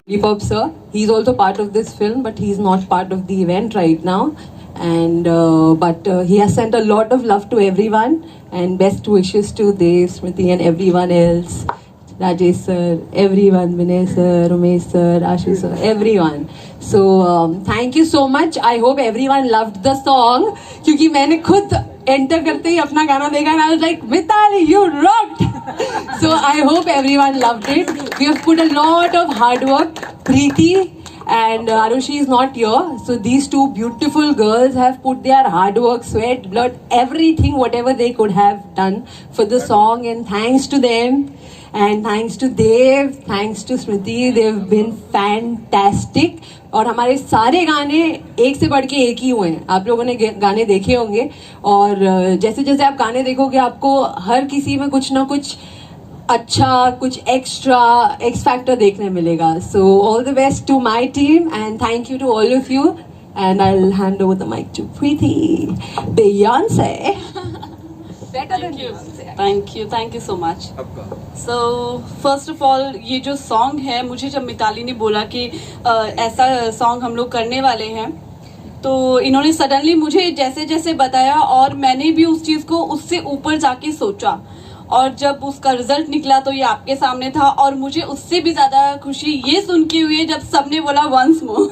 Lollipop sir, he's also part of this film, but he's not part of the event right now. And but he has sent a lot of love to everyone, and best wishes to Dev, Smriti, and everyone else. Rajesh sir, everyone, Vinay sir, Umesh sir, Ashu sir, everyone. So thank you so much. I hope everyone loved the song. क्योंकि मैंने खुद enter करते ही अपना गाना देखा and I was like, Mitali, you rocked. So I hope everyone loved it. We have put a lot of hard work. Preeti and Arushi is not here. So these two beautiful girls have put their hard work, sweat, blood, everything, whatever they could have done for the song. And thanks to them. And thanks to Dev, thanks to Smriti, they've been fantastic. और हमारे सारे गाने एक से बढ़ के एक ही हुए हैं. आप लोगों ने गाने देखे होंगे और जैसे जैसे आप गाने देखोगे आपको हर किसी में कुछ ना कुछ अच्छा, कुछ एक्स्ट्रा, एक्स फैक्टर देखने मिलेगा. So all the best to my team and thank you to all of you. And I will hand over the mic to Preeti. Beyonce. Better than Beyonce. Thank you so much. So first of all, ये जो song है, मुझे जब मिताली ने बोला कि ऐसा song हम लोग करने वाले हैं, तो इन्होंने सडनली मुझे जैसे जैसे बताया और मैंने भी उस चीज़ को उससे ऊपर जाके सोचा. और जब उसका रिजल्ट निकला तो ये आपके सामने था और मुझे उससे भी ज़्यादा खुशी ये सुन के हुई है जब सबने बोला वंस मोर.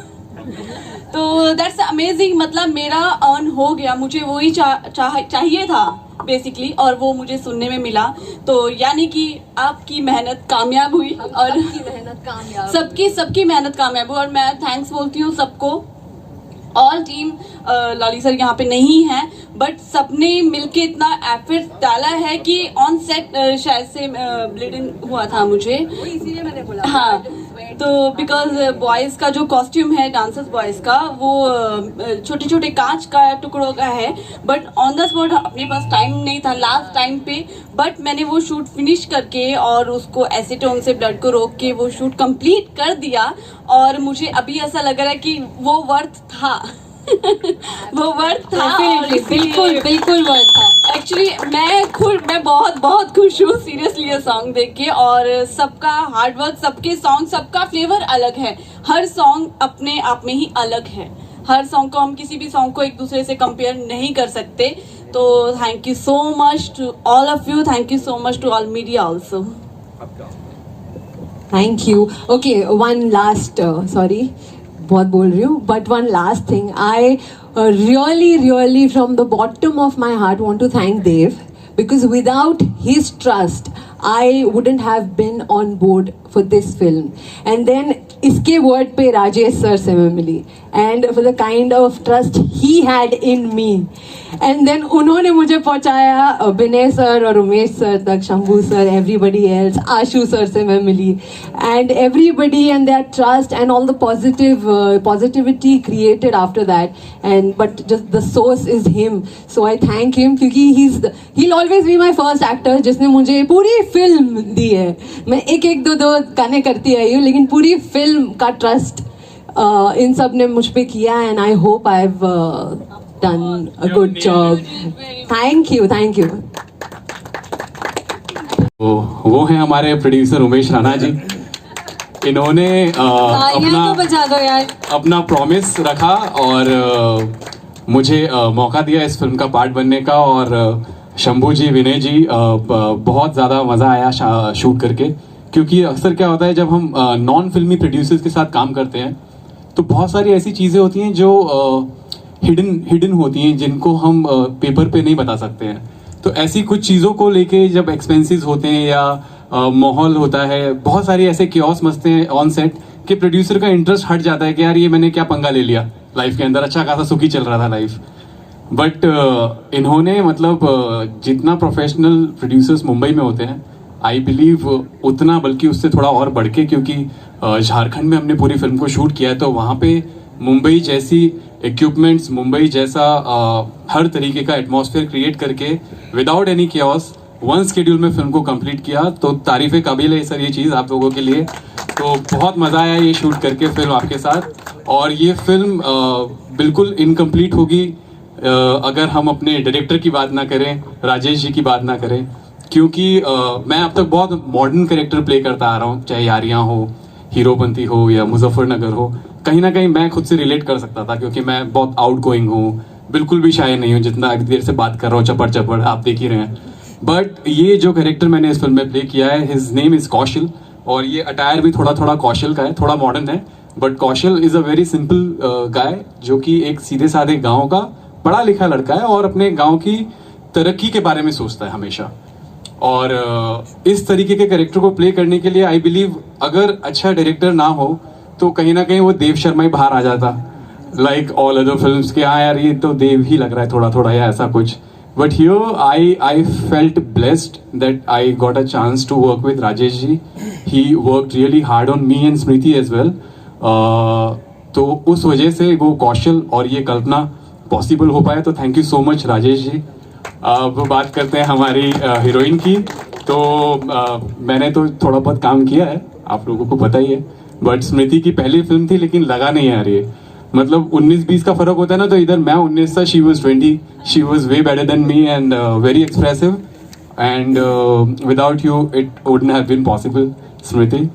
तो दैट्स अमेजिंग. मतलब मेरा अर्न हो गया, मुझे वही चाहिए था बेसिकली और वो मुझे सुनने में मिला. तो यानी कि आपकी मेहनत कामयाब हुई और सबकी मेहनत कामयाब हुई. और मैं थैंक्स बोलती हूँ सबको. ऑल टीम, लॉली सर यहाँ पे नहीं है बट सबने मिलके इतना एफर्ट डाला है कि ऑन सेट शायद से ब्लीडिंग हुआ था मुझे, इसीलिए मैंने बोला. हाँ, तो बिकॉज बॉयज का जो कॉस्ट्यूम है, डांसर्स बॉयज का, वो छोटे छोटे कांच का टुकड़ों का है. बट ऑन द स्पॉट अपने पास टाइम नहीं था लास्ट टाइम पे, बट मैंने वो शूट फिनिश करके और उसको एसीटोन से ब्लड को रोक के वो शूट कंप्लीट कर दिया. और मुझे अभी ऐसा लग रहा है कि वो वर्थ था. वो वर्थ था. बिल्कुल वर्थ था. एक्चुअली मैं बहुत खुश हूँ सीरियसली ये सॉन्ग देख के. और सबका हार्डवर्क, सबके सॉन्ग, सबका फ्लेवर अलग है. हर सॉन्ग अपने आप में ही अलग है. हर सॉन्ग को हम किसी भी सॉन्ग को एक दूसरे से कंपेयर नहीं कर सकते. तो thank you so much to all of you. Thank you so much to all media also. Thank you. Okay, one last, sorry बहुत बोल रही हूँ, but one last thing. I really from the bottom of my heart want to thank Dev, because without his trust I wouldn't have been on board for this film. And then iske word pe Rajesh sir se main mili, and for the kind of trust he had in me. And then उन्होंने मुझे पहुंचाया विनय sir और Umesh sir तक, Shambhu sir, everybody else, आशु sir से मैं मिली. And everybody and their trust and all the positivity created after that. And but just the source is him. So I thank him क्योंकि he'll always be my first actor जिसने मुझे पूरी film दी है. मैं एक दो गाने करती आई हूँ, लेकिन पूरी फिल्म का ट्रस्ट इन सब ने मुझ पे किया. And I hope I have done a good job. Thank you. वो है हमारे प्रोड्यूसर उमेश राणा जी. इन्होंने अपना प्रॉमिस रखा और मुझे मौका दिया इस फिल्म का पार्ट बनने का. और शंभू जी, विनय जी, बहुत ज़्यादा मज़ा आया शूट करके. क्योंकि अक्सर क्या होता है जब हम नॉन फिल्मी प्रोड्यूसर्स के साथ काम करते हैं तो बहुत सारी ऐसी चीज़ें होती हैं जो हिडन होती हैं, जिनको हम पेपर पे नहीं बता सकते हैं. तो ऐसी कुछ चीज़ों को लेके जब एक्सपेंसेस होते हैं या माहौल होता है, बहुत सारी ऐसे क्योस मचते हैं ऑन सेट कि प्रोड्यूसर का इंटरेस्ट हट जाता है कि यार ये मैंने क्या पंगा ले लिया लाइफ के अंदर, अच्छा खासा सुखी चल रहा था लाइफ. बट इन्होंने मतलब जितना प्रोफेशनल प्रोड्यूसर्स मुंबई में होते हैं, आई बिलीव उतना, बल्कि उससे थोड़ा और बढ़ के, क्योंकि झारखंड में हमने पूरी फिल्म को शूट किया है. तो वहाँ पे मुंबई जैसी इक्विपमेंट्स, मुंबई जैसा हर तरीके का एटमॉस्फेयर क्रिएट करके without any chaos one schedule में फिल्म को कंप्लीट किया. तो तारीफ़ काबिल है सर ये चीज़ आप लोगों के लिए. तो बहुत मज़ा आया ये शूट करके फिल्म आपके साथ. और ये फिल्म बिल्कुल इनकम्प्लीट होगी अगर हम अपने डायरेक्टर की बात ना करें, राजेश जी की बात ना करें. क्योंकि मैं अब तक बहुत मॉडर्न कैरेक्टर प्ले करता आ रहा हूँ, चाहे यारियाँ हो हीरोपंती हो या मुजफ्फरनगर हो, कहीं ना कहीं मैं खुद से रिलेट कर सकता था, क्योंकि मैं बहुत आउट गोइंग हूँ, बिल्कुल भी शाय नहीं हूँ, जितना अभी देर से बात कर रहा हूँ चपड़ चपड़, आप देख ही रहे हैं। बट ये जो कैरेक्टर मैंने इस फिल्म में प्ले किया है, हिज नेम इज़ कौशल, और ये अटायर भी थोड़ा थोड़ा कौशल का है, थोड़ा मॉडर्न है, but Kaushal is a very simple guy, जो कि एक सीधे साधे गाँव का पढ़ा लिखा लड़का है और अपने गाँव की तरक्की के बारे में सोचता है हमेशा। और इस तरीके के कैरेक्टर को प्ले करने के लिए आई बिलीव अगर अच्छा डायरेक्टर ना हो तो कहीं ना कहीं वो देव शर्मा ही बाहर आ जाता, लाइक ऑल अदर फिल्म्स के, हाँ यार ये तो देव ही लग रहा है थोड़ा थोड़ा या ऐसा कुछ। But here I felt blessed that I got a chance to work with Rajesh ji. He worked really hard on me and Smriti as well. तो उस वजह से वो कौशल और ये कल्पना पॉसिबल हो पाया, तो thank you so much Rajesh ji. अब बात करते हैं हमारी हीरोइन की। तो मैंने तो थोड़ा बहुत काम किया है, आप लोगों को पता ही है, बट स्मृति की पहली फिल्म थी, लेकिन लगा नहीं यार ये, मतलब 19-20 का फर्क होता है ना, तो इधर मैं 19 था, she was 20, she was way better than me and very expressive, and without you it wouldn't have been possible Smriti.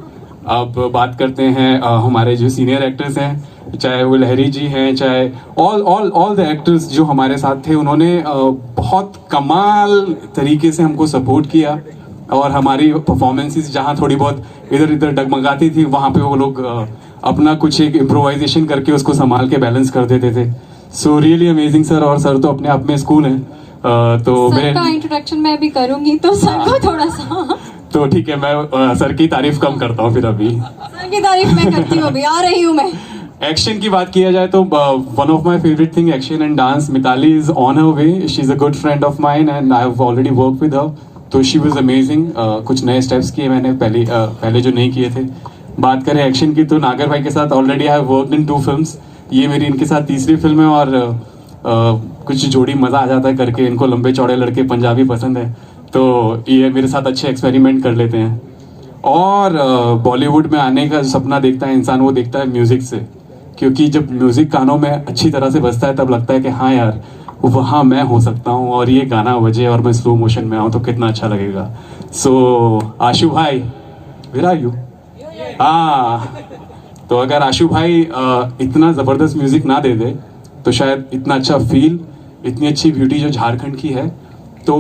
अब बात करते हैं हमारे जो सीनियर एक्टर्स हैं, चाहे वो लहरी जी हैं, चाहे ऑल द एक्टर्स जो हमारे साथ थे, उन्होंने बहुत कमाल तरीके से हमको सपोर्ट किया, और हमारी परफॉर्मेंसेस जहाँ थोड़ी बहुत इधर इधर डगमगाती थी, वहाँ पे वो लोग अपना कुछ एक इम्प्रोवाइजेशन करके उसको संभाल के बैलेंस कर देते थे। सो रियली अमेजिंग सर, और सर तो अपने आप में स्कूल हैं। तो सर का इंट्रोडक्शन मैं भी करूंगी, तो सर को थोड़ा सा तो ठीक है, मैं सर की तारीफ कम करता हूँ फिर। अभी सर की तारीफ मैं करती हूँ, अभी आ रही हूँ मैं। एक्शन की बात किया जाए तो one of my favourite thing action and dance, Mitali is on her way, she is a good friend of mine and I have already work with her, तो शी वाज अमेजिंग। कुछ नए स्टेप्स किए मैंने पहले जो नहीं किए थे। बात करें एक्शन की तो नागर भाई के साथ already I have worked in 2 films, ये मेरी इनके साथ तीसरी फिल्म है, और कुछ जोड़ी मज़ा आ जाता है करके, इनको लंबे चौड़े लड़के पंजाबी पसंद है, तो ये मेरे साथ अच्छे एक्सपेरिमेंट कर लेते हैं। और बॉलीवुड में आने का सपना देखता है इंसान, वो देखता है म्यूज़िक से, क्योंकि जब म्यूज़िक कानों में अच्छी तरह से बजता है तब लगता है कि हाँ यार वहाँ मैं हो सकता हूँ, और ये गाना बजे और मैं स्लो मोशन में आऊँ तो कितना अच्छा लगेगा। सो आशु भाई, वेयर आर यू? हाँ, तो अगर आशु भाई इतना ज़बरदस्त म्यूज़िक ना दे दे तो शायद इतना अच्छा फील, इतनी अच्छी ब्यूटी जो झारखंड की है, तो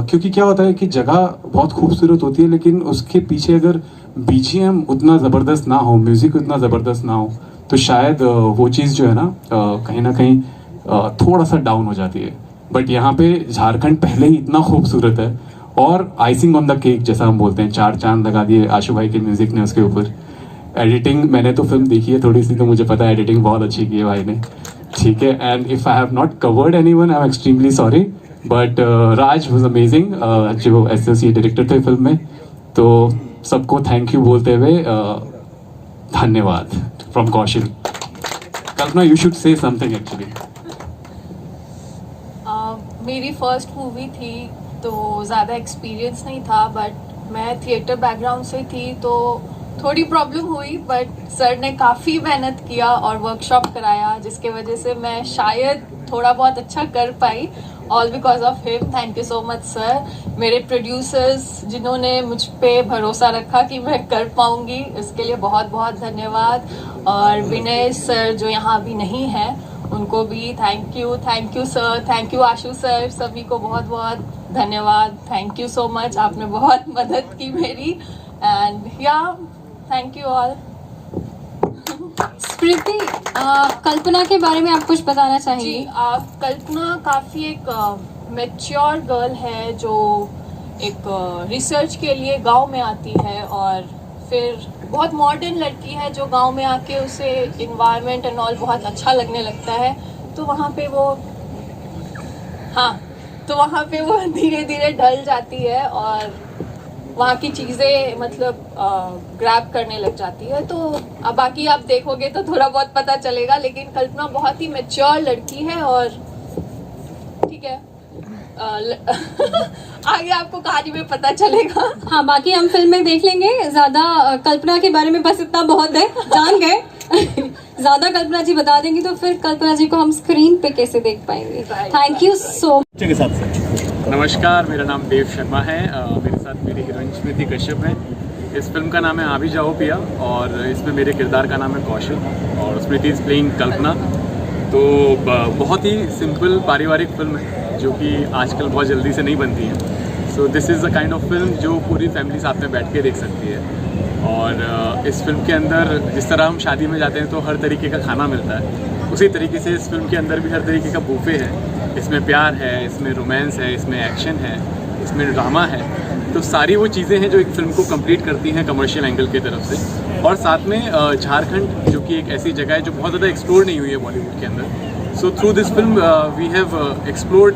क्योंकि क्या होता है कि जगह बहुत खूबसूरत होती है, लेकिन उसके पीछे अगर बीजीएम उतना ज़बरदस्त ना हो, म्यूज़िक उतना ज़बरदस्त ना हो, तो शायद वो चीज़ जो है ना कहीं ना कहीं थोड़ा सा डाउन हो जाती है। बट यहाँ पे झारखंड पहले ही इतना खूबसूरत है, और आइसिंग ऑन द केक जैसा हम बोलते हैं, 4 चांद लगा दिए आशु भाई के म्यूज़िक ने उसके ऊपर। एडिटिंग मैंने तो फिल्म देखी है थोड़ी सी, तो मुझे पता है एडिटिंग बहुत अच्छी की है भाई ने, ठीक है। And if I have not covered anyone I am extremely sorry, but Raj was amazing, जो एसोसिएट डायरेक्टर थे फिल्म में। तो सबको थैंक यू बोलते हुए धन्यवाद from Kaushal. Kalpana, you should say something actually. मेरी फर्स्ट मूवी थी तो ज़्यादा एक्सपीरियंस नहीं था, बट मैं थिएटर बैकग्राउंड से थी तो थोड़ी प्रॉब्लम हुई, बट सर ने काफ़ी मेहनत किया और वर्कशॉप कराया, जिसके वजह से मैं शायद थोड़ा बहुत अच्छा कर पाई, all because of him. Thank you so much sir. मेरे प्रोड्यूसर्स जिन्होंने मुझ पे भरोसा रखा कि मैं कर पाऊँगी, इसके लिए बहुत बहुत धन्यवाद। और विनय सर जो यहाँ अभी नहीं है, उनको भी thank you sir, thank you Ashu sir, सभी को बहुत बहुत धन्यवाद। थैंक यू सो मच, आपने बहुत मदद की मेरी, एंड या थैंक यू ऑल। स्मृति, कल्पना के बारे में आप कुछ बताना जी, चाहेंगी? कल्पना काफ़ी एक मैच्योर गर्ल है, जो एक रिसर्च के लिए गांव में आती है, और फिर बहुत मॉडर्न लड़की है जो गांव में आके उसे इन्वायरमेंट एंड ऑल बहुत अच्छा लगने लगता है, तो वहाँ पे वो धीरे धीरे ढल जाती है और वहाँ की चीज़ें मतलब ग्रैब करने लग जाती है। तो अब बाकी आप देखोगे तो थोड़ा बहुत पता चलेगा, लेकिन कल्पना बहुत ही मैच्योर लड़की है, और ठीक है आगे आपको कहानी में पता चलेगा। हाँ, बाकी हम फिल्म में देख लेंगे। ज्यादा कल्पना के बारे में बस इतना बहुत है, जान गए। ज्यादा कल्पना जी बता देंगी तो फिर कल्पना जी को हम स्क्रीन पे कैसे देख पाएंगे। Thank you so much. नमस्कार, मेरा नाम देव शर्मा है, मेरे साथ मेरी हीरोइन स्मृति कश्यप है। इस फिल्म का नाम है आ भी जाओ पिया और इसमें मेरे किरदार का नाम है कौशल और स्मृति इज़ प्लेइंग कल्पना। तो बहुत ही सिंपल पारिवारिक फिल्म है जो कि आजकल बहुत जल्दी से नहीं बनती है। So this is a kind of film जो पूरी फैमिली साथ में बैठ के देख सकती है। और इस फिल्म के अंदर जिस तरह हम शादी में जाते हैं तो हर तरीके का खाना मिलता है, उसी तरीके से इस फिल्म के अंदर भी हर तरीके का बूफे है। इसमें प्यार है, इसमें रोमांस है, इसमें एक्शन है, इसमें ड्रामा है। तो सारी वो चीज़ें हैं जो एक फिल्म को कंप्लीट करती हैं कमर्शियल एंगल की तरफ से। और साथ में झारखंड जो कि एक ऐसी जगह है जो बहुत ज़्यादा एक्सप्लोर नहीं हुई है बॉलीवुड के अंदर। So through this film we have explored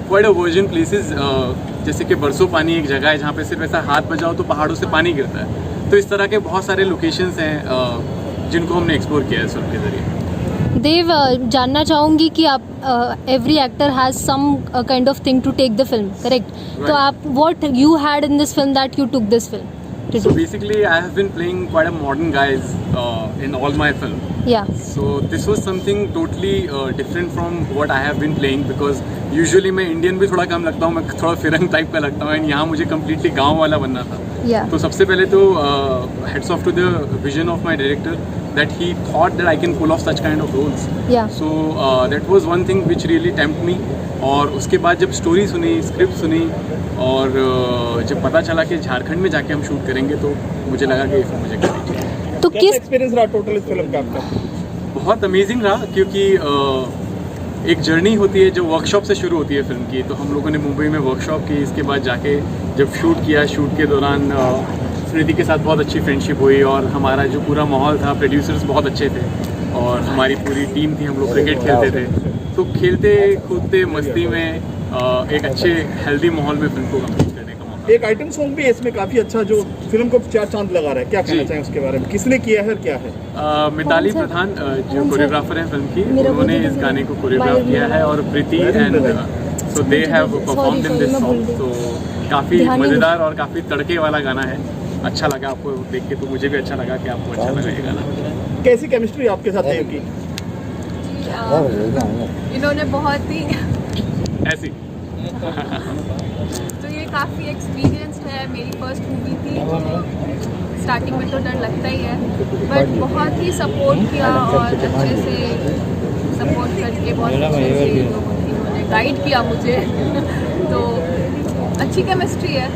quite a virgin places, जैसे कि बरसों पानी एक जगह है जहाँ पे सिर्फ ऐसा हाथ बजाओ तो पहाड़ों से पानी गिरता है। तो इस तरह के बहुत सारे लोकेशंस हैं जिनको हमने एक्सप्लोर किया है इस फिल्म के ज़रिए। देव, जानना चाहूँगी कि आप every actor has some kind of thing to take the film, correct? तो आप what you had in this film that you took this film? So basically, I have been playing quite a modern guys in all my film. Yeah. So this was something totally different from what I have been playing because usually मैं Indian भी थोड़ा कम लगता हूँ, मैं थोड़ा फिरंग type का लगता हूँ एंड यहाँ मुझे completely गांव वाला बनना था। Yeah. तो सबसे पहले तो heads off to the vision of my director that he thought that I can pull off such kind of roles. Yeah. So that was one thing which really tempted me. और उसके बाद जब story सुनी, script सुनी और जब पता चला कि झारखंड में जाके हम शूट करेंगे तो मुझे लगा कि फिल्म मुझे करनी चाहिए। तो किस एक्सपीरियंस रहा टोटल इस फिल्म का आपका? बहुत अमेजिंग रहा क्योंकि एक जर्नी होती है जो वर्कशॉप से शुरू होती है फिल्म की। तो हम लोगों ने मुंबई में वर्कशॉप की, इसके बाद जाके जब शूट किया, शूट के दौरान स्मृति के साथ बहुत अच्छी फ्रेंडशिप हुई और हमारा जो पूरा माहौल था, प्रोड्यूसर्स बहुत अच्छे थे और हमारी पूरी टीम थी, हम लोग क्रिकेट खेलते थे। तो खेलते कूदते मस्ती में एक अच्छे हेल्दी माहौल में फिल्म को कंप्लीट करने का मौका। एक आइटम सॉन्ग भी है इसमें काफी अच्छा जो फिल्म को चार चांद लगा रहा है, क्या कहना चाहें उसके बारे में? किसने किया है और क्या है? मिताली प्रधान जो कोरियोग्राफर हैं फिल्म की, उन्होंने इस गाने को कोरियोग्राफ किया है और Preeti and so they have performed in this song. तो काफ़ी मज़ेदार और काफ़ी तड़के वाला गाना है। अच्छा लगा आपको देख के, तो मुझे भी अच्छा लगा कि आपको अच्छा लगा ये गाना। कैसी केमिस्ट्री आपके साथ देव की? इन्होंने बहुत ही ऐसी तो ये काफ़ी एक्सपीरियंस्ड है। मेरी फर्स्ट मूवी थी, स्टार्टिंग में तो डर लगता ही है बट बहुत ही सपोर्ट किया और अच्छे से सपोर्ट करके बहुत अच्छे से इन्होंने गाइड किया मुझे तो अच्छी केमिस्ट्री है।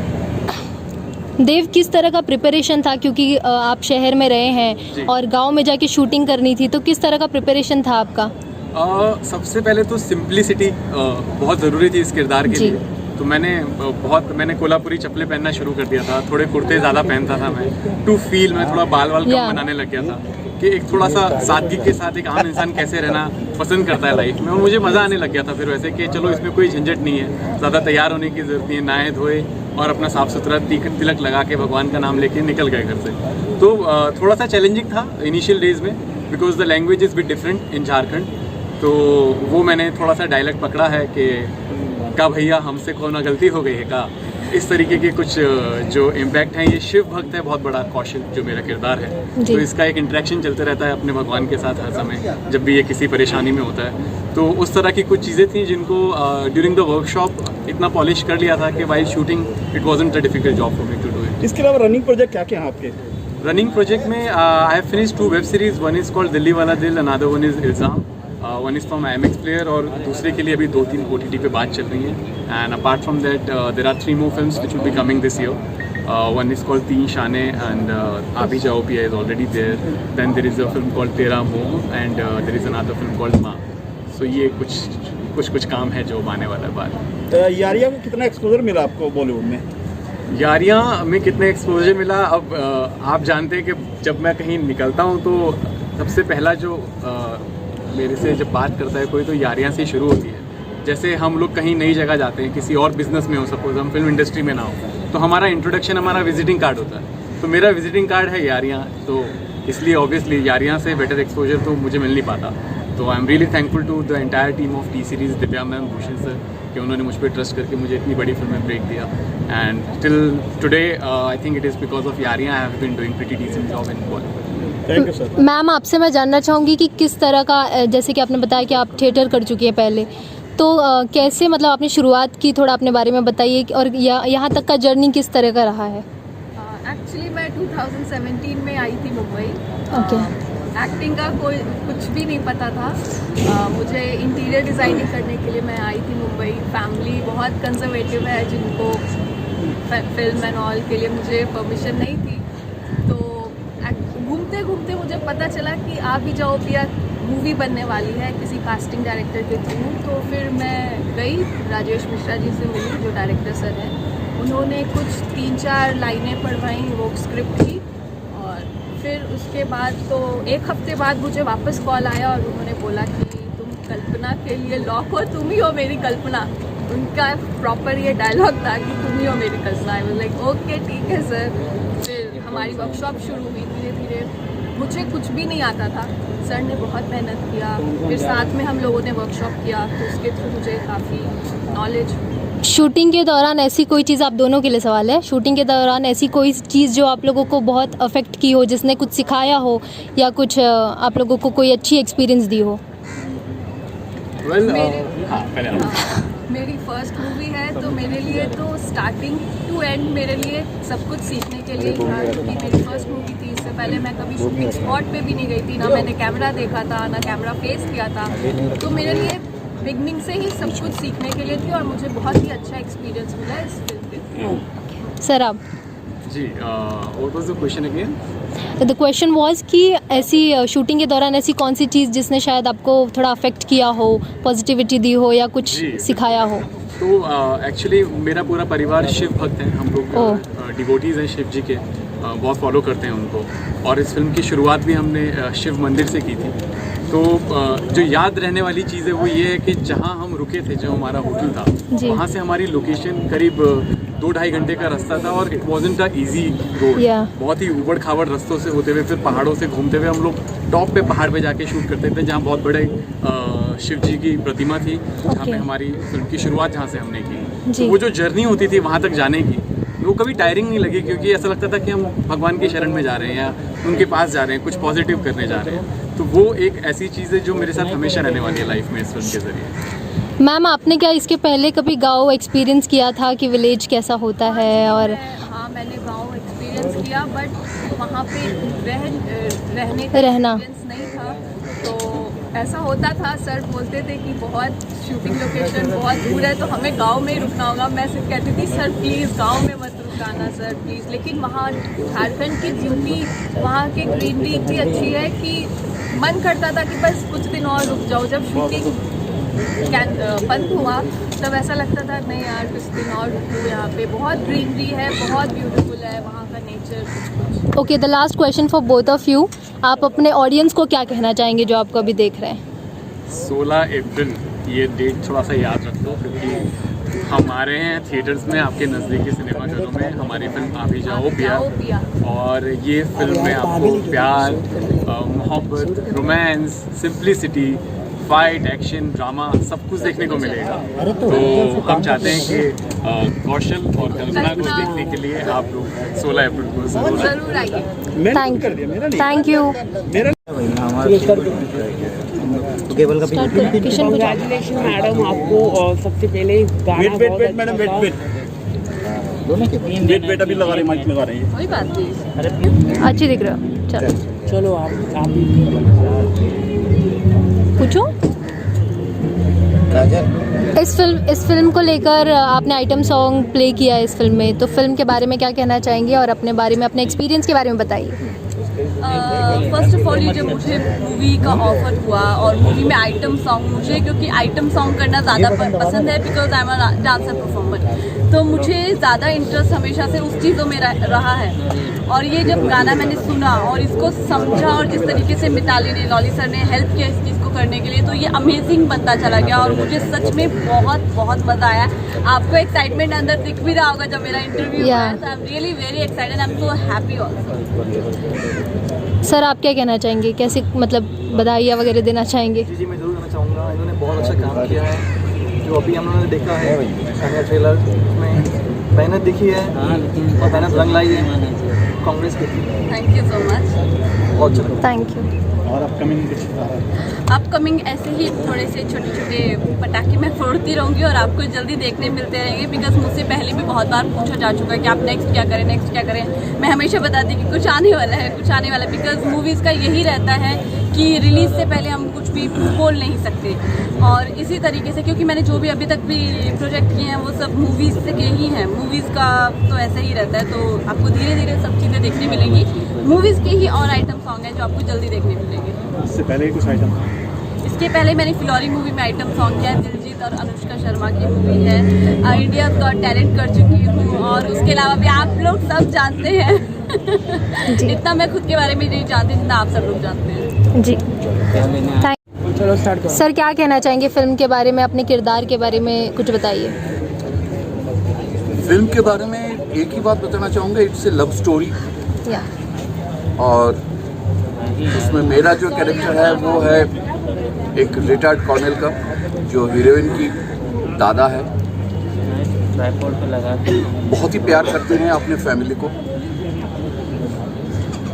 देव, किस तरह का प्रिपरेशन था, क्योंकि आप शहर में रहे हैं और गांव में जाके शूटिंग करनी थी, तो किस तरह का प्रिपरेशन था आपका? सबसे पहले तो सिंप्लिसिटी बहुत ज़रूरी थी इस किरदार के लिए। तो मैंने कोल्हापुरी चप्पलें पहनना शुरू कर दिया था, थोड़े कुर्ते ज़्यादा पहनता था मैं टू फील। मैं थोड़ा बाल कम बनाने लग गया था कि एक थोड़ा सा सादगी के साथ एक आम इंसान कैसे रहना पसंद करता है लाइफ में, और मुझे मज़ा आने लग गया था फिर वैसे कि चलो इसमें कोई झंझट नहीं है, ज़्यादा तैयार होने की ज़रूरत नहीं है, नहाए धोए और अपना साफ़ सुथरा तिलक लगा के भगवान का नाम लेके निकल गए घर से। तो थोड़ा सा चैलेंजिंग था इनिशियल डेज में because the language is bit different in Jharkhand. तो वो मैंने थोड़ा सा डायलॉग पकड़ा है कि का भैया हमसे कोई ना गलती हो गई है का, इस तरीके के कुछ जो इम्पैक्ट हैं। ये शिव भक्त है बहुत बड़ा, कौशल जो मेरा किरदार है, तो इसका एक इंटरेक्शन चलते रहता है अपने भगवान के साथ हर समय जब भी ये किसी परेशानी में होता है। तो उस तरह की कुछ चीज़ें थी जिनको ड्यूरिंग द वर्कशॉप इतना पॉलिश कर लिया था कि while shooting it wasn't a difficult job for me to do it. इसके अलावा रनिंग प्रोजेक्ट क्या क्या हैं आपके? रनिंग प्रोजेक्ट में I have finished 2 web series, one is called Delhi वाला दिल, अनदर वन इज़ इल्ज़ाम, one is from IMAX player, और दूसरे के लिए अभी 2-3 OTT पे बात चल रही है। And apart from that there are 3 more films which will be coming this year. One is called तीन शाने and Abhi Jao Piya is already there. Then there is a film called तेरा मोह and there is another film called माँ. So ये कुछ काम है जो आने वाला है बाद। यारिया को कितना एक्सपोजर मिला आपको बॉलीवुड में? यारियाँ में कितने एक्सपोजर मिला, अब आप जानते हैं कि जब मैं कहीं निकलता हूँ तो सबसे पहला जो मेरे से जब बात करता है कोई तो यारियाँ से शुरू होती है। जैसे हम लोग कहीं नई जगह जाते हैं, किसी और बिजनेस में हो, सपोज हम फिल्म इंडस्ट्री में ना हो, तो हमारा इंट्रोडक्शन हमारा विजिटिंग कार्ड होता है। तो मेरा विजिटिंग कार्ड है यारियाँ, तो इसलिए ऑब्वियसली यारियाँ से बेटर एक्सपोजर तो मुझे मिल नहीं पाता। तो I am really thankful to the entire team of T series, Divya ma'am, Bhushan sir, कि उन्होंने मुझ पर ट्रस्ट करके मुझे इतनी बड़ी फिल्म में ब्रेक दिया। And till today I think it is because of Yaariyan I have been doing pretty decent job in Bollywood. Thank you sir. Ma'am, आपसे मैं जानना चाहूँगी कि किस तरह का, जैसे कि आपने बताया कि आप थिएटर कर चुकी हैं पहले, तो कैसे मतलब आपने शुरुआत की, थोड़ा अपने बारे में बताइए, और यहाँ तक का जर्नी किस तरह का रहा है? एक्चुअली मैं 2017 में आई थी मुंबई। Okay. एक्टिंग का कोई कुछ भी नहीं पता था। मुझे इंटीरियर डिज़ाइनिंग करने के लिए मैं आई थी मुंबई। फैमिली बहुत कंजर्वेटिव है, जिनको फिल्म एंड ऑल के लिए मुझे परमिशन नहीं थी। तो घूमते घूमते मुझे पता चला कि आप भी जाओ पिया, मूवी बनने वाली है किसी कास्टिंग डायरेक्टर के थ्रू। तो फिर मैं गई, राजेश मिश्रा जी से मिली जो डायरेक्टर सर हैं। उन्होंने कुछ 3-4 लाइनें पढ़वाई, वो स्क्रिप्ट थी। और फिर उसके बाद तो एक हफ्ते बाद मुझे वापस कॉल आया और उन्होंने बोला कि तुम कल्पना के लिए लॉक हो, तुम ही हो मेरी कल्पना। उनका प्रॉपर ये डायलॉग था कि तुम ही हो मेरी कल्पना। आई वाज लाइक ओके ठीक है सर। फिर हमारी वर्कशॉप शुरू हुई धीरे धीरे। मुझे कुछ भी नहीं आता था, सर ने बहुत मेहनत किया। फिर साथ में हम लोगों ने वर्कशॉप किया, तो उसके थ्रू मुझे काफ़ी नॉलेज। शूटिंग के दौरान ऐसी कोई चीज़, आप दोनों के लिए सवाल है, शूटिंग के दौरान ऐसी कोई चीज़ जो आप लोगों को बहुत अफेक्ट की हो, जिसने कुछ सिखाया हो या कुछ आप लोगों को कोई अच्छी एक्सपीरियंस दी हो? मेरी फर्स्ट मूवी है, तो मेरे लिए तो स्टार्टिंग टू एंड मेरे लिए सब कुछ सीखने के लिए ही था। क्योंकि मेरी फर्स्ट मूवी थी, इससे पहले मैं कभी शूटिंग स्पॉट पे भी नहीं गई थी, ना मैंने कैमरा देखा था, ना कैमरा फेस किया था। तो मेरे लिए बिगनिंग से ही सब कुछ सीखने के लिए थी और मुझे बहुत ही अच्छा एक्सपीरियंस मिला इस फिल्म पे। सर आप जी, what was the question again? The question was कि ऐसी शूटिंग के दौरान ऐसी कौन सी चीज़ जिसने शायद आपको थोड़ा अफेक्ट किया हो, पॉजिटिविटी दी हो या कुछ सिखाया हो? तो एक्चुअली मेरा पूरा परिवार शिव भक्त है। हम लोग डिवोटीज़ हैं शिव जी के, बहुत फॉलो करते हैं उनको। और इस फिल्म की शुरुआत भी हमने शिव मंदिर से की थी। तो जो याद रहने वाली चीज़ है वो ये है कि जहाँ हम रुके थे, जो हमारा होटल था, वहाँ से हमारी लोकेशन करीब 2-2.5 घंटे का रास्ता था। और it wasn't a easy road, बहुत ही उबड़ खाबड़ रास्तों से होते हुए, फिर पहाड़ों से घूमते हुए हम लोग टॉप पे पहाड़ पे जाके शूट करते थे, जहाँ बहुत बड़े शिव जी की प्रतिमा थी, जहाँ पे हमारी फिल्म की शुरुआत जहाँ से हमने की। तो वो जो जर्नी होती थी वहाँ तक जाने की, वो कभी टायरिंग नहीं लगी, क्योंकि ऐसा लगता था कि हम भगवान की शरण में जा रहे हैं या उनके पास जा रहे हैं, कुछ पॉजिटिव करने जा रहे हैं। तो वो एक ऐसी चीज़ है जो मेरे साथ हमेशा रहने वाली है लाइफ में इस फिल्म के ज़रिए। मैम आपने क्या इसके पहले कभी गाँव एक्सपीरियंस किया था कि विलेज कैसा होता है? और हाँ, मैंने गांव एक्सपीरियंस किया, बट वहाँ पे रहने का एक्सपीरियंस नहीं था। तो ऐसा होता था, सर बोलते थे कि बहुत शूटिंग लोकेशन बहुत दूर है, तो हमें गांव में ही रुकना होगा। मैं सिर्फ कहती थी सर प्लीज़ गांव में मत रुकाना सर प्लीज़। लेकिन वहाँ झारखंड की ब्यूटी, वहाँ की ग्रीनरी इतनी अच्छी है कि मन करता था कि बस कुछ दिन और रुक जाओ। जब शूटिंग बंद हुआ तब ऐसा लगता था नहीं यार कुछ दिन और रुकूँ, यहाँ पे बहुत ग्रीनरी है, बहुत ब्यूटीफुल है वहाँ का nature. Okay, the last question for both of you, आप अपने ऑडियंस को क्या कहना चाहेंगे जो आपको अभी देख रहे हैं? 16 अप्रैल ये डेट थोड़ा सा याद रखो, क्योंकि हम आ रहे हैं थिएटर्स में, आपके नज़दीकी सिनेमाघरों में हमारी फिल्म आ भी जाओ पिया। और ये फिल्म में आपको प्यार, मोहब्बत, romance, simplicity, fight, action, drama सब कुछ देखने को मिलेगा। तो हम चाहते हैं कि कौशल और कल्पना को देखने के लिए आप लोग 16 अप्रैल को जरूर आइए। Thank you. कंग्रेचुलेशन मैडम आपको सबसे पहले वेट मैडम वेट अभी लगा रहे, माइक लगा रहे हैं। कोई बात नहीं, अच्छी दिख रहे हो। चलो चलो आप पूछो। इस फिल्म को लेकर आपने आइटम सॉन्ग प्ले किया है इस फिल्म में, तो फिल्म के बारे में क्या कहना चाहेंगे और अपने बारे में, अपने एक्सपीरियंस के बारे में बताइए। फर्स्ट ऑफ ऑल ये जब मुझे मूवी का ऑफर हुआ और मूवी में आइटम सॉन्ग, मुझे क्योंकि आइटम सॉन्ग करना ज़्यादा पसंद है, because I am a dancer performer, तो मुझे ज़्यादा इंटरेस्ट हमेशा से उस चीज़ों में रहा है। और ये जब गाना मैंने सुना और इसको समझा और जिस तरीके से मिताली ने, लॉली सर ने हेल्प किया इस चीज़ को करने के लिए, तो ये अमेजिंग बनता चला गया और मुझे सच में बहुत बहुत मज़ा आया। आपको एक्साइटमेंट अंदर दिख भी रहा होगा जब मेरा इंटरव्यू हुआ, तो I am really very excited, I am so happy also. Sir आप क्या कहना चाहेंगे, कैसे मतलब बधाइयाँ वगैरह देना चाहेंगे? जी मैं जरूर देना चाहूँगा, इन्होंने बहुत अच्छा काम किया है। जो अभी हम लोगों ने देखा है ट्रेलर, उसमें मेहनत दिखी है और मेहनत रंग लाई है कांग्रेस की। Thank you so much. बहुत अच्छा लगा। Thank you. और अपकमिंग कुछ अपकमिंग ऐसे ही थोड़े से छोटे छोटे पटाखे मैं फोड़ती रहूँगी और आपको जल्दी देखने मिलते रहेंगे, बिकॉज मुझसे पहले भी बहुत बार पूछा जा चुका है कि आप नेक्स्ट क्या करें, नेक्स्ट क्या करें। मैं हमेशा बताती कि कुछ आने वाला है, कुछ आने वाला है, बिकॉज मूवीज़ का यही रहता है कि रिलीज़ से पहले हम कुछ भी बोल नहीं सकते। और इसी तरीके से क्योंकि मैंने जो भी अभी तक भी प्रोजेक्ट किए हैं वो सब मूवीज़ के ही हैं, मूवीज़ का तो ऐसा ही रहता है, तो आपको धीरे धीरे सब चीज़ें देखने मिलेंगी। मूवीज़ के ही और आइटम सॉन्ग हैं जो आपको जल्दी देखने मिलेंगे। इससे पहले कुछ आइटम? इसके पहले मैंने फिलौरी मूवी में आइटम सॉन्ग किया है, दिलजीत और अनुष्का शर्मा की मूवी है। इंडियाज़ गॉट टैलेंट कर चुकी हूँ, और उसके अलावा भी आप लोग सब जानते हैं इतना मैं खुद के बारे में नहीं जानती जितना आप सब लोग जानते हैं। जी चलो स्टार्ट करो। सर, क्या कहना चाहेंगे फिल्म के बारे में, अपने किरदार के बारे में कुछ बताइए। फिल्म के बारे में एक ही बात बताना चाहूँगा, इट्स ए लव स्टोरी। या और उसमें मेरा जो कैरेक्टर है वो है एक रिटायर्ड कॉर्नेल का, जो हीरोइन की दादा है। बहुत ही प्यार करते हैं अपने फैमिली को।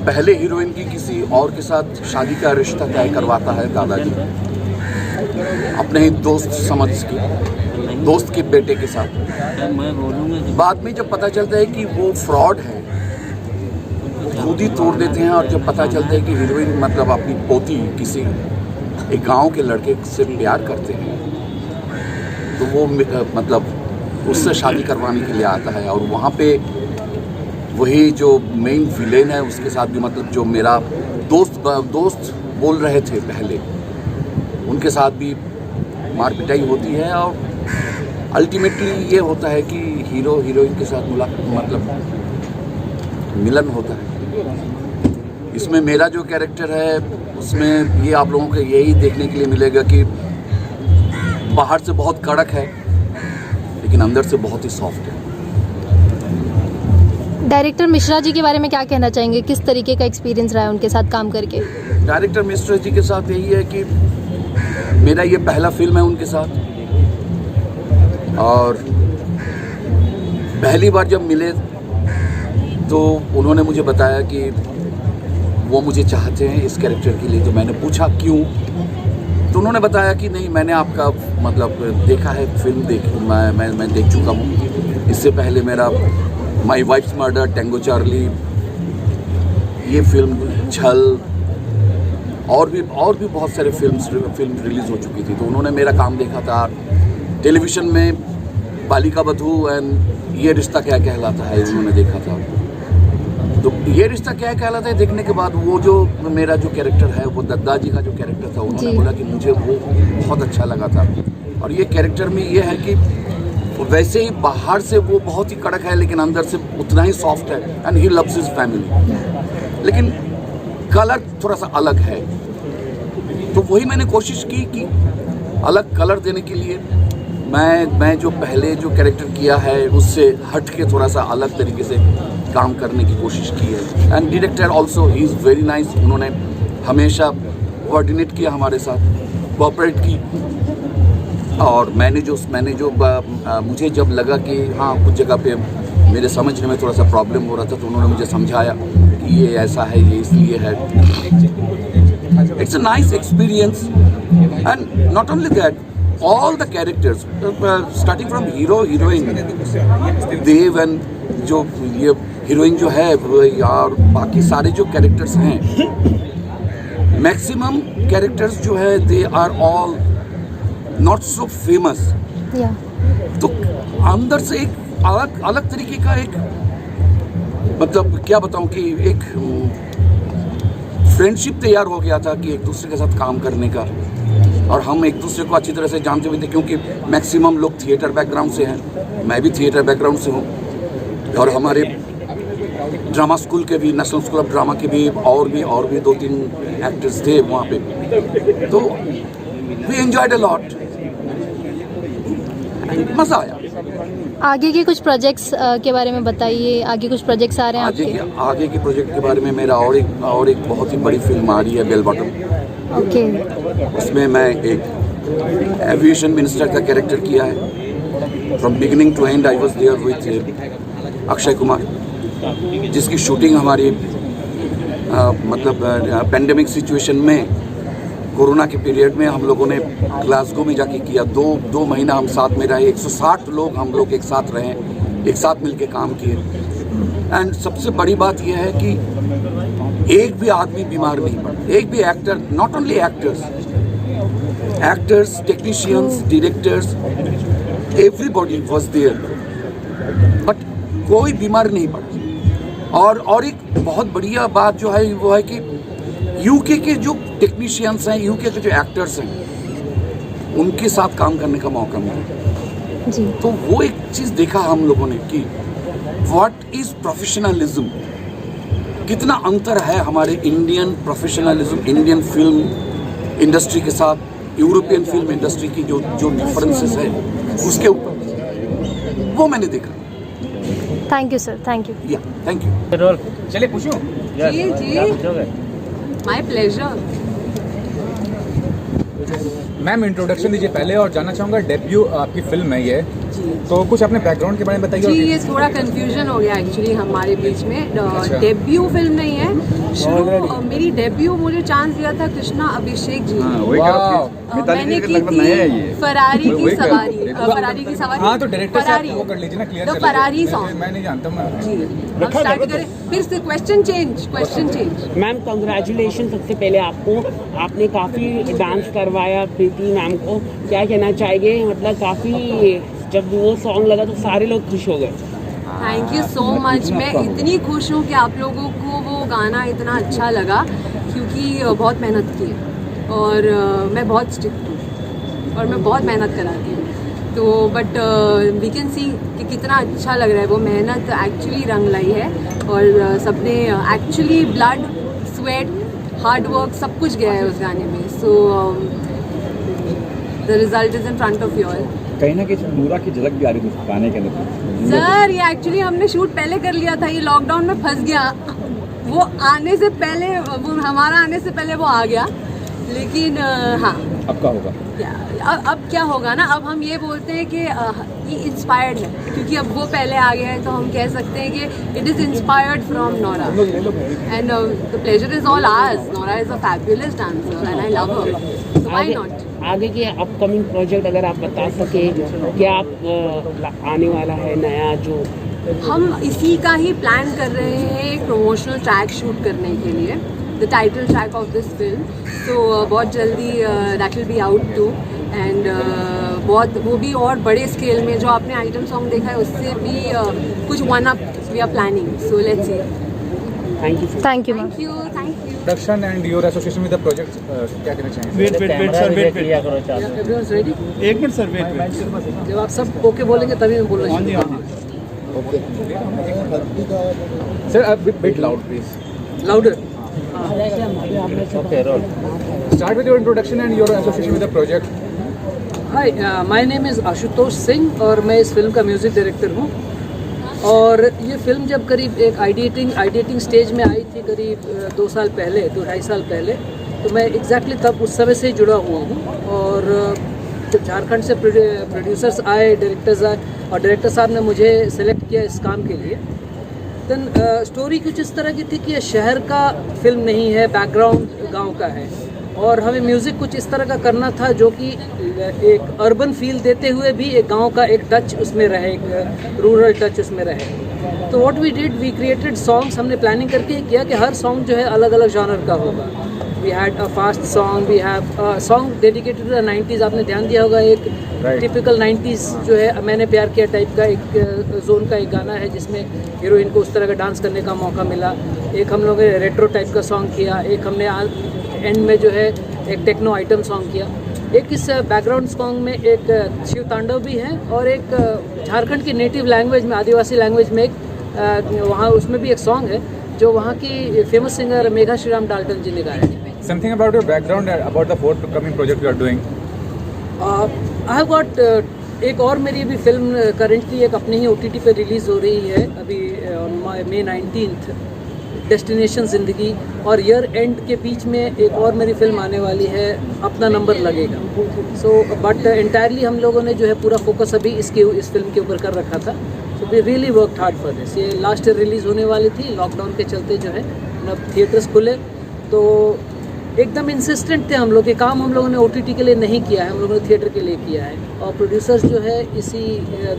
पहले हीरोइन की किसी और के साथ शादी का रिश्ता तय करवाता है दादाजी, अपने ही दोस्त समझ के, दोस्त के बेटे के साथ। बाद में जब पता चलता है कि वो फ्रॉड है, खुद ही तोड़ देते हैं। और जब पता चलता है कि हीरोइन मतलब अपनी पोती किसी एक गांव के लड़के से प्यार करते हैं, तो वो मतलब उससे शादी करवाने के लिए आता है। और वहाँ पे वही जो मेन विलेन है उसके साथ भी, मतलब जो मेरा दोस्त बोल रहे थे पहले, उनके साथ भी मार पिटाई होती है। और अल्टीमेटली ये होता है कि हीरो हीरोइन के साथ मतलब मिलन होता है। इसमें मेरा जो कैरेक्टर है उसमें ये आप लोगों को यही देखने के लिए मिलेगा कि बाहर से बहुत कड़क है लेकिन अंदर से बहुत ही सॉफ्ट है। डायरेक्टर मिश्रा जी के बारे में क्या कहना चाहेंगे, किस तरीके का एक्सपीरियंस रहा है उनके साथ काम करके? डायरेक्टर मिश्रा जी के साथ यही है कि मेरा ये पहला फिल्म है उनके साथ, और पहली बार जब मिले तो उन्होंने मुझे बताया कि वो मुझे चाहते हैं इस कैरेक्टर के लिए। तो मैंने पूछा क्यों, तो उन्होंने बताया कि नहीं, मैंने आपका मतलब देखा है, फिल्म मैं देख चुका हूँ। इससे पहले मेरा my wife's murder, Tengo Charlie, ये फिल्म छल, और भी बहुत सारे फिल्म रिलीज़ हो चुकी थी। तो उन्होंने मेरा काम देखा था टेलीविज़न में, बालिका बधू एंड ये रिश्ता क्या कहलाता है, उन्होंने देखा था। तो ये रिश्ता क्या कहलाता है देखने के बाद वो जो मेरा जो कैरेक्टर है, वो दद्दा जी का जो कैरेक्टर था, उन्होंने बोला कि मुझे वो बहुत अच्छा लगा था। और ये कैरेक्टर में ये है कि वैसे ही बाहर से वो बहुत ही कड़क है लेकिन अंदर से उतना ही सॉफ्ट है, and he loves his family, लेकिन कलर थोड़ा सा अलग है। तो वही मैंने कोशिश की कि अलग कलर देने के लिए मैं जो पहले जो कैरेक्टर किया है उससे हट के थोड़ा सा अलग तरीके से काम करने की कोशिश की है। And director also he is very nice, उन्होंने हमेशा कोऑर्डिनेट किया हमारे साथ, कोऑपरेट की। और मैंने जो मुझे जब लगा कि हाँ कुछ जगह पे मेरे समझने में थोड़ा सा प्रॉब्लम हो रहा था, तो उन्होंने मुझे समझाया कि ये ऐसा है, ये इसलिए है। It's a nice experience, and not only that, all the characters starting from hero, heroine, Dev and जो ये हीरोइन जो है और बाकी सारे जो कैरेक्टर्स हैं, मैक्सिमम कैरेक्टर्स जो है they are all not so famous. तो अंदर से एक अलग तरीके का एक मतलब क्या बताऊं कि एक फ्रेंडशिप तैयार हो गया था कि एक दूसरे के साथ काम करने का। और हम एक दूसरे को अच्छी तरह से जानते हुए थे क्योंकि मैक्सिमम लोग थिएटर बैकग्राउंड से हैं, मैं भी थिएटर बैकग्राउंड से हूँ, और हमारे ड्रामा स्कूल के भी, नेशनल स्कूल ऑफ ड्रामा के भी और भी 2-3 एक्टर्स थे वहाँ पे। तो वी एंजॉयड अ लॉट, मज़ा आया। आगे के कुछ प्रोजेक्ट्स के बारे में बताइए, आगे कुछ प्रोजेक्ट्स आ रहे हैं आपके? आगे के प्रोजेक्ट के बारे में मेरा और एक बहुत ही बड़ी फिल्म आ रही है, बेल बॉटम। ओके। उसमें मैं एक एविएशन मिनिस्टर का कैरेक्टर किया है। From beginning to end I was there with Akshay Kumar, जिसकी शूटिंग हमारी मतलब पेंडेमिक सिचुएशन में, कोरोना के पीरियड में हम लोगों ने ग्लासगो में जाके किया। दो महीना हम साथ में रहे, 160 लोग हम लोग एक साथ रहे, एक साथ मिलके काम किए। एंड सबसे बड़ी बात यह है कि एक भी आदमी बीमार नहीं पड़ा, एक भी actor, not only actors, technicians, directors, everybody was there, but कोई बीमार नहीं पड़ा। और एक बहुत बढ़िया बात जो है वो है कि यूके के जो टेक्नीशियंस हैं, यूके के जो एक्टर्स हैं, उनके साथ काम करने का मौका मिला जी। तो वो एक चीज़ देखा हम लोगों ने कि व्हाट इज प्रोफेशनलिज्म, कितना अंतर है हमारे Indian professionalism, Indian film industry के साथ यूरोपियन फिल्म इंडस्ट्री की जो डिफरेंसेस है उसके ऊपर वो मैंने देखा। Thank you sir, thank you. या थैंक यू। चलिए पूछूं। जी माय प्लेजर। मैम इंट्रोडक्शन दीजिए पहले, और जानना चाहूँगा डेब्यू आपकी फिल्म है ये, तो कुछ अपने बैकग्राउंड के बारे में बताइए। जी, ये थोड़ा कंफ्यूजन हो गया एक्चुअली हमारे बीच में। डेब्यू फिल्म नहीं है, शुरू मेरी डेब्यू मुझे चांस दिया था कृष्णा अभिषेक जी। मैंने की थी फरारी की सवारी। हाँ, तो डायरेक्टर से आप वो कर लीजिए ना, क्लियर कर लीजिए। फरारी सॉन्ग मैं नहीं जानता जी। हम स्टार्ट करें फिर से। Question change. मैम कंग्रेचुलेशन सबसे पहले आपको, आपने काफ़ी डांस करवाया प्रीति मैम को, क्या कहना चाहेंगे? मतलब काफ़ी, जब वो सॉन्ग लगा तो सारे लोग खुश हो गए। Thank you so much. मैं इतनी खुश हूँ कि आप लोगों को वो गाना इतना अच्छा लगा, क्योंकि बहुत मेहनत की है और मैं बहुत स्ट्रिक्ट हूँ और मैं बहुत मेहनत कराती हूँ। तो बट वी कैन सी कि कितना अच्छा लग रहा है। वो मेहनत एक्चुअली रंग लाई है और सबने actually blood, sweat, hard work सब कुछ गया है उस गाने में। So the result is in front of you all. कहीं ना कहीं नूरा की झलक भी आ रही थी गाने के अंदर। सर ये एक्चुअली हमने शूट पहले कर लिया था, ये लॉकडाउन में फंस गया। वो आने से पहले, वो हमारा आने से पहले वो आ गया, लेकिन हाँ। अब क्या होगा? अब क्या होगा ना, अब हम ये बोलते हैं कि ये इंस्पायर्ड है, क्योंकि अब वो पहले आ गया है, तो हम कह सकते हैं कि it is inspired from Nora and the pleasure is all hours. Nora is a fabulous dancer and I love her, so why not. आगे के अपकमिंग प्रोजेक्ट अगर आप बता सके, क्या आप आने वाला है नया? जो हम इसी का ही प्लान कर रहे हैं, एक प्रमोशनल ट्रैक शूट करने के लिए, the title track of this film. तो बहुत जल्दी that will be out too, and बहुत वो भी और बड़े स्केल में, जो आपने आइटम सॉन्ग देखा है उससे भी कुछ one up we are planning. So let's see. Thank you thank you. Production and your association with the project, क्या कहना चाहेंगे? Wait sir, wait everyone's ready? एक मिनट सर, वेट। जब आप सब ओके बोलेंगे तभी मैं बोल रहा हूँ। हाँ जी। Sir a bit loud please. Louder. Start with your introduction and your association with the project. Hi, my name is Ashutosh Singh और मैं इस फिल्म का म्यूज़िक डायरेक्टर हूँ। और ये फिल्म जब करीब एक आइडिएटिंग स्टेज में आई थी, करीब 2 साल पहले, 2-2.5 साल पहले, तो मैं एग्जैक्टली तब उस समय से ही जुड़ा हुआ हूँ। और जब झारखंड से प्रोड्यूसर्स आए, डायरेक्टर्स आए, और डायरेक्टर साहब ने मुझे सेलेक्ट किया इस काम के लिए, देन स्टोरी कुछ इस तरह की थी कि ये शहर का फिल्म नहीं है, बैकग्राउंड गांव का है, और हमें म्यूज़िक कुछ इस तरह का करना था जो कि एक अर्बन फील देते हुए भी एक गांव का एक टच उसमें रहे, एक रूरल टच उसमें रहे। तो what we did, we created songs. हमने प्लानिंग करके किया कि हर सॉन्ग जो है अलग अलग जॉनर का होगा। We had a fast song, we have song dedicated to the 90s। आपने ध्यान दिया होगा, एक टिपिकल 90s जो है मैंने प्यार किया टाइप का एक जोन का एक गाना है, जिसमें हीरोइन को उस तरह का डांस करने का मौका मिला। एक हम लोगों ने रेट्रो टाइप का सॉन्ग किया, एक हमने एंड में जो है एक टेक्नो आइटम सॉन्ग किया। एक इस बैकग्राउंड सॉन्ग में एक शिव तांडव भी है, और एक झारखंड की नेटिव लैंग्वेज में, आदिवासी लैंग्वेज में एक वहाँ उसमें भी एक सॉन्ग है जो वहाँ की famous singer Megha Shriram Dalton ji ने गाया है। Something about your background, about the forthcoming project you are doing. I have got एक और मेरी अभी फिल्म करेंटली एक अपने ही OTT पे रिलीज़ हो रही है अभी May 19th, डेस्टिनेशन ज़िंदगी और ईयर एंड के बीच में एक और मेरी फिल्म आने वाली है, अपना नंबर लगेगा। सो बट एंटायरली हम लोगों ने जो है पूरा फोकस अभी इस फिल्म के ऊपर कर रखा था। So we really worked hard for this. ये लास्ट ईयर रिलीज़ होने वाली थी, लॉकडाउन के चलते जो है अब थिएटर्स खुले तो एकदम इंसिस्टेंट थे हम लोग। ये काम हम लोगों ने OTT के लिए नहीं किया है, हम लोगों ने थिएटर के लिए किया है और प्रोड्यूसर्स जो है इसी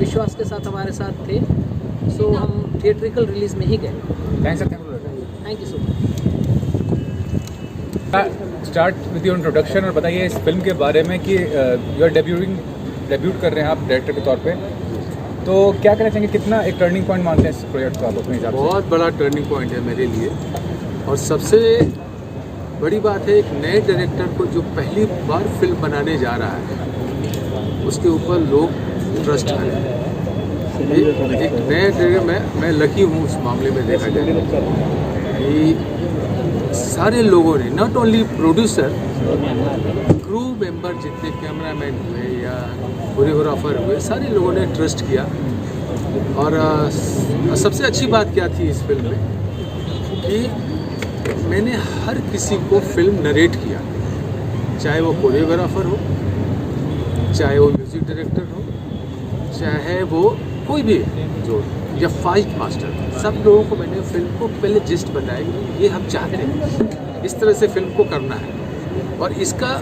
विश्वास के साथ हमारे साथ थे। सो हम थिएट्रिकल रिलीज़ में ही गए। Thank you so much. Start with your introduction और बताइए इस फिल्म के बारे में कि यू आर डेब्यूट कर रहे हैं आप डायरेक्टर के तौर पे, तो क्या कहना चाहेंगे, कितना एक टर्निंग पॉइंट मानते हैं इस प्रोजेक्ट को आप अपने हिसाब से? बहुत बड़ा टर्निंग पॉइंट है मेरे लिए और सबसे बड़ी बात है एक नए डायरेक्टर को जो पहली बार फिल्म बनाने जा रहा है उसके ऊपर लोग ट्रस्ट करें। एक नए डायरेक्टर मैं लकी हूँ उस मामले में देखा जाए कि सारे लोगों ने, not only producer, crew member जितने कैमरामैन हुए या कोरियोग्राफर हुए, सारे लोगों ने ट्रस्ट किया। और सबसे अच्छी बात क्या थी इस फिल्म में कि मैंने हर किसी को फिल्म नरेट किया, चाहे वो कोरियोग्राफर हो, चाहे वो म्यूज़िक डायरेक्टर हो, चाहे वो कोई भी जो या फाइट मास्टर, सब लोगों को मैंने फिल्म को पहले जिस्ट बताया ये हम चाहते हैं, इस तरह से फिल्म को करना है। और इसका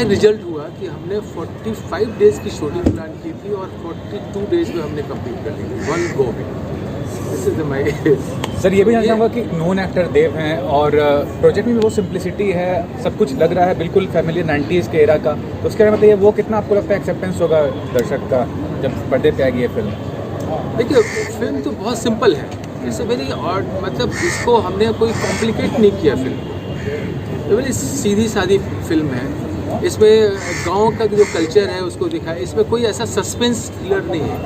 रिजल्ट हुआ कि हमने 45 डेज़ की शूटिंग प्लान की थी और 42 डेज़ में हमने कंप्लीट कर ली, 1 गो में। दिस इज माय सर ये भी जानना चाहूँगा कि नोन एक्टर देव हैं और प्रोजेक्ट में भी वो सिंप्लिसिटी है, सब कुछ लग रहा है बिल्कुल फैमिली 90s के एरा का, तो उसके बारे में बताइए वो कितना आपको लगता है एक्सेप्टेंस होगा दर्शक का जब पर्दे पे आएगी ये फिल्म? देखिए फिल्म तो बहुत सिंपल है, इट्स वेरी ऑड, मतलब इसको हमने कोई कॉम्प्लिकेट नहीं किया फिल्म को, वेरी सीधी सादी फिल्म है। इसमें गांव का जो कल्चर है उसको दिखाया, इसमें कोई ऐसा सस्पेंस थ्रिलर नहीं है।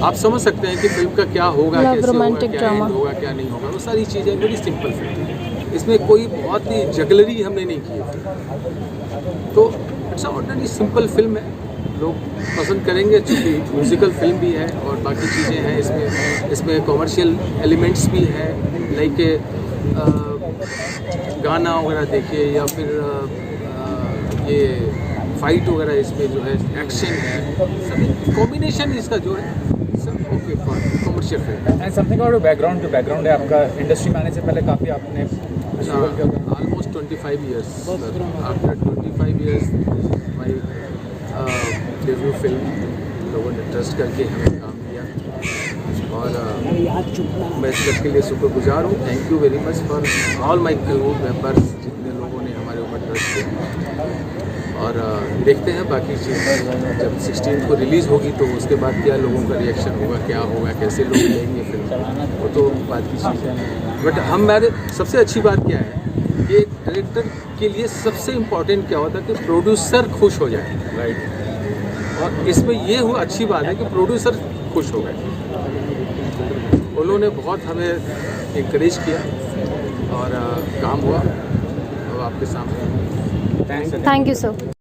आप समझ सकते हैं कि फिल्म का क्या होगा, कैसे होगा, क्या एंड होगा, क्या नहीं होगा, वो सारी चीज़ें वेरी सिंपल फिल्म। इसमें कोई बहुत ही जगलरी हमने नहीं की, तो इट्स ऑर्डिनरी सिंपल फिल्म है, लोग पसंद करेंगे क्योंकि म्यूज़िकल फिल्म भी है और बाकी चीज़ें हैं इसमें कॉमर्शियल एलिमेंट्स भी है, लाइक गाना वगैरह देखिए या फिर ये फाइट वगैरह, इसमें जो है एक्शन है, सभी कॉम्बिनेशन इसका जो है सब okay for commercial film. And something about background, जो बैकग्राउंड है आपका इंडस्ट्री में आने से पहले काफ़ी आपने ऑलमोस्ट 25 ईयर्स, आफ्टर 25 ईयर्स माई डेब्यू फिल्म, लोगों ने ट्रस्ट करके हमें काम दिया और मैं इस सबके लिए शुक्रगुजार हूँ। Thank you very much for all my crew members, जितने लोगों ने हमारे ऊपर ट्रस्ट किया। और देखते हैं बाकी चीज़ें जब 16 को रिलीज़ होगी तो उसके बाद क्या लोगों का रिएक्शन होगा, क्या होगा, कैसे लोग लेंगे फिल्म, वो तो बात की चीज़ है। बट हमारे सबसे अच्छी बात क्या है कि एक डायरेक्टर के लिए सबसे इम्पोर्टेंट क्या होता है कि प्रोड्यूसर खुश हो जाए, राइट। और इसमें ये हुआ अच्छी बात है कि प्रोड्यूसर खुश हो गए, उन्होंने बहुत हमें इंकरेज किया और काम हुआ और आपके सामने। Thank you sir.